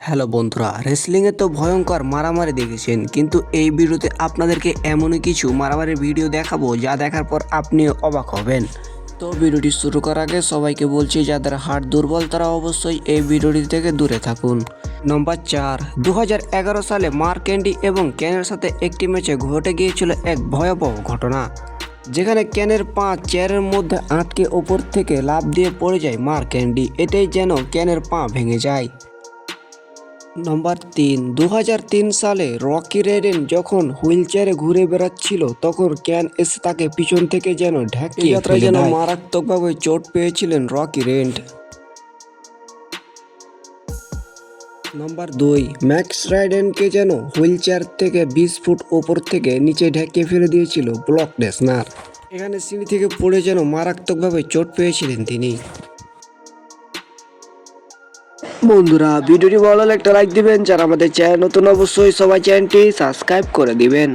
Hello বন্ধুরা, রেসলিংয়ে তো ভয়ঙ্কর মারামারি দেখেছেন, কিন্তু এই ভিডিওতে আপনাদেরকে এমনই কিছু মারামারির ভিডিও দেখাবো যা দেখার পর আপনিও অবাক হবেন। তো ভিডিওটি শুরু করার আগে সবাইকে বলছি, যাদের হার্ট দুর্বল তারা অবশ্যই এই ভিডিওটি থেকে দূরে থাকুন। নম্বর 4, 2011 সালে মার্ক ক্যান্ডি এবং ক্যানের সাথে একটি ম্যাচে ঘটে গিয়েছিল এক ভয়াবহ ঘটনা, যেখানে ক্যানের পা চেয়ারের মধ্যে আটকে ওপর থেকে লাফ দিয়ে পড়ে যায় মার্ক ক্যান্ডি। এটাই যেন ক্যানের পা ভেঙে যায়। নম্বর 3, 2003 সালে রকি রেডেন যখন হুইল চেয়ারে ঘুরে বেড়াচ্ছিল, তখন ক্যান এসে তাকে পিছন থেকে যেন ঢাকিয়ে ফেলে যেন মারাত্মকভাবে চোট পেয়েছিলেন রকি রেড। নম্বর 2, ম্যাক্স রাইডেনকে যেন হুইল চেয়ার থেকে 20 ফুট ওপর থেকে নিচে ঢেকে ফেলে দিয়েছিল ব্রক লেসনার। এখানে সিঁড়ি থেকে পড়ে যেন মারাত্মকভাবে চোট পেয়েছিলেন তিনি। বন্ধুরা, ভিডিওটি ভালো লাগলে একটা লাইক দিবেন, যারা আমাদের চ্যানেল নতুন অবশ্যই সবাই চ্যানেলটি সাবস্ক্রাইব করে দিবেন।